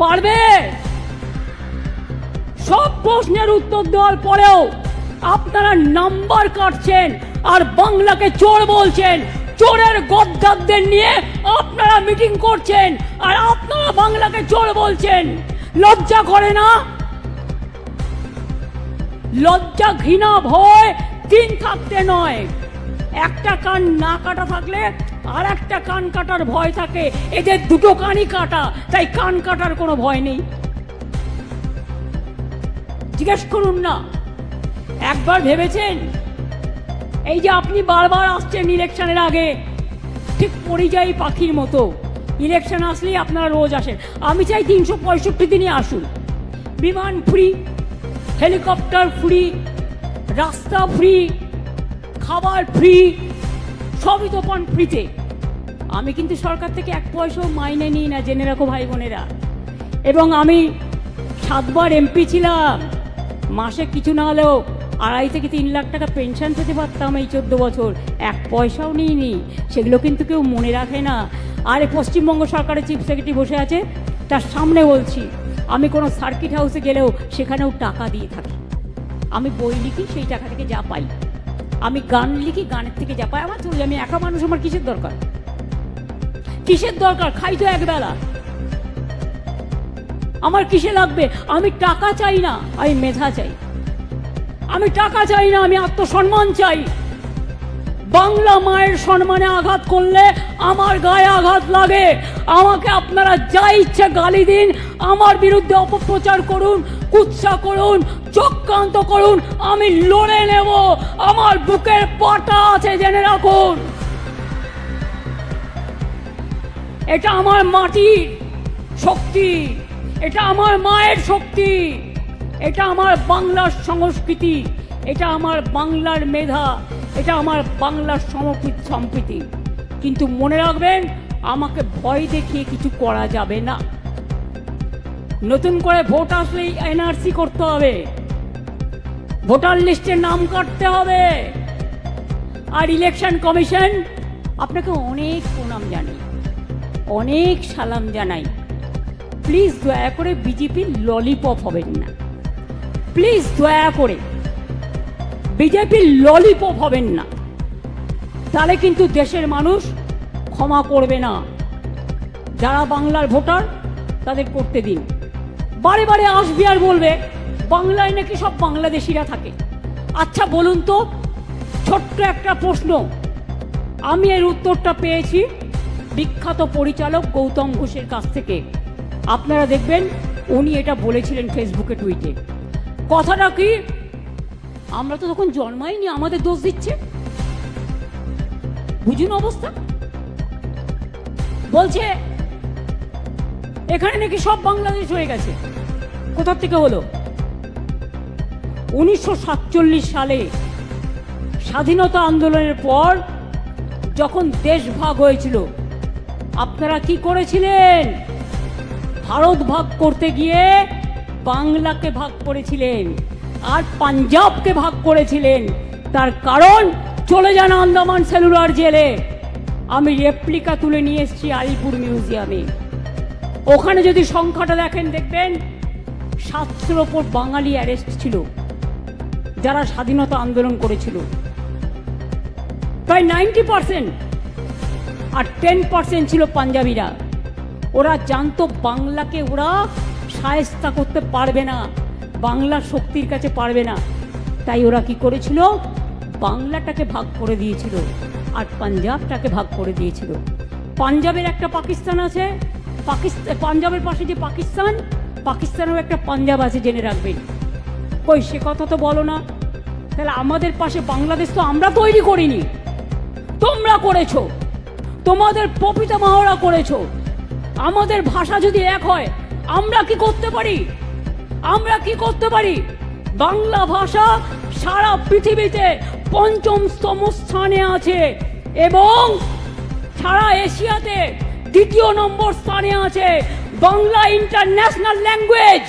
পারবে? সব প্রশ্নের উত্তর দেওয়ার পরেও আপনারা নাম্বার কাটছেন আর বাংলাকে চোর বলছেন। চোরের গদ্দারদের নিয়ে আপনারা মিটিং করছেন আর আপনারা বাংলাকে চোর বলছেন। লজ্জা করে না? লজ্জা, ঘৃণা, ভয় তিন থাকতে নয়, একটা কান না কাটা থাকলে আর একটা কান কাটার ভয় থাকে। এদের দুটো কানই কাটা, তাই কান কাটার কোনো ভয় নেই। জিজ্ঞেস করুন না, একবার ভেবেছেন এই যে আপনি বারবার আসছেন ইলেকশনের আগে, ঠিক পরিযায়ী পাখির মতো ইলেকশন আসলেই আপনারা রোজ আসেন। আমি চাই 365 দিনই আসুন। বিমান ফ্রি, হেলিকপ্টার ফ্রি, রাস্তা ফ্রি, খাবার ফ্রি, সবই তো পান ফ্রিতে। আমি কিন্তু সরকার থেকে 1 পয়সাও মাইনে নিই না, জেনে রাখো ভাই বোনেরা। এবং আমি 7 বার এমপি ছিলাম, মাসে কিছু না হলেও 2.5 থেকে 3 লাখ টাকা পেনশন পেতে পারতাম এই 14 বছর। 1 পয়সাও নিইনি, সেগুলো কিন্তু কেউ মনে রাখে না। আর এই পশ্চিমবঙ্গ সরকারের চিফ সেক্রেটারি বসে আছে, তার সামনে বলছি, আমি কোনো সার্কিট হাউসে গেলেও সেখানেও টাকা দিয়ে থাকি। আমি বই লিখি, সেই টাকা থেকে যা পাই। আমি গান লিখি, গানের থেকে যা পাই আমার চলে। আমি একা মানুষ, আমার কিসের দরকার? কিসের দরকার? খাই তো একবেলা, আমার কিসে লাগবে? আমি টাকা চাই না, আমি মেধা চাই। আমি টাকা চাই না, আমি আত্মসম্মান চাই। বাংলা মায়ের সম্মানে আঘাত করলে আমার গায়ে আঘাত লাগে। আমাকে আপনারা যা ইচ্ছে গালি দিন, আমার বিরুদ্ধে অপপ্রচার করুন, কুৎসা করুন, চক্রান্ত করুন, আমি লড়ে নেব। আমার বুকের পাটা আছে, জেনে রাখুন। এটা আমার মাটির শক্তি, এটা আমার মায়ের শক্তি, এটা আমার বাংলার সংস্কৃতি, এটা আমার বাংলার মেধা, এটা আমার বাংলার সম্প্রীতি। কিন্তু মনে রাখবেন, আমাকে ভয় দেখিয়ে কিছু করা যাবে না। নতুন করে ভোট আসলেই এনআরসি করতে হবে, ভোটার লিস্টে নাম কাটতে হবে। আর ইলেকশন কমিশন, আপনাকে অনেক প্রণাম জানাই, অনেক সালাম জানাই। প্লিজ দয়া করে বিজেপির ললিপপ হবেন না। প্লিজ দয়া করে বিজেপির ললিপপ হবেন না, তাহলে কিন্তু দেশের মানুষ ক্ষমা করবে না। যারা বাংলার ভোটার তাদের করতে দিন। বারে বারে আসবে আর বলবে বাংলায় নাকি সব বাংলাদেশিরা থাকে। আচ্ছা বলুন তো, ছোট্ট একটা প্রশ্ন, আমি এর উত্তরটা পেয়েছি বিখ্যাত পরিচালক গৌতম ঘোষের কাছ থেকে। আপনারা দেখবেন উনি এটা বলেছিলেন ফেসবুকে, টুইটে। কথাটা কি? আমরা তো তখন জন্মাইনি, আমাদের দোষ দিচ্ছে। বুঝুন অবস্থা। বলছে এখানে নাকি সব বাংলাদেশ হয়ে গেছে। কোথা থেকে হলো? 1947 সালে স্বাধীনতা আন্দোলনের পর যখন দেশ ভাগ হয়েছিল, আপনারা কি করেছিলেন? ভারত ভাগ করতে গিয়ে বাংলাকে ভাগ করেছিলেন আর পাঞ্জাবকে ভাগ করেছিলেন। তার কারণ, চলে যান আন্দামান সেলুলার জেলে। আমি রেপ্লিকা তুলে নিয়ে এসেছি আলিপুর মিউজিয়ামে। ওখানে যদি সংখ্যাটা দেখেন, দেখবেন 700-র ওপর বাঙালি অ্যারেস্ট ছিল যারা স্বাধীনতা আন্দোলন করেছিল। প্রায় 90%, আর 10% ছিল পাঞ্জাবিরা। ওরা জানতো বাংলাকে ওরা শায়েস্তা করতে পারবে না, বাংলার শক্তির কাছে পারবে না। তাই ওরা কি করেছিল? বাংলাটাকে ভাগ করে দিয়েছিল আর পাঞ্জাবটাকে ভাগ করে দিয়েছিল। পাঞ্জাবের একটা পাকিস্তান আছে, পাঞ্জাবের পাশে যে পাকিস্তান, পাকিস্তানেও একটা পাঞ্জাব আছে, জেনে রাখবেন। কই সে কথা তো বলো না। তাহলে আমাদের পাশে বাংলাদেশ তো আমরা তৈরি করিনি, তোমরা করেছো, তোমাদের প্রপিতামহরা করেছো। আমাদের ভাষা যদি এক হয়, আমরা কি করতে পারি? আমরা কি করতে পারি? বাংলা ভাষা সারা পৃথিবীতে 5ম স্থানে আছে এবং সারা এশিয়াতে 2য় নম্বর স্থানে আছে। Bangla international language.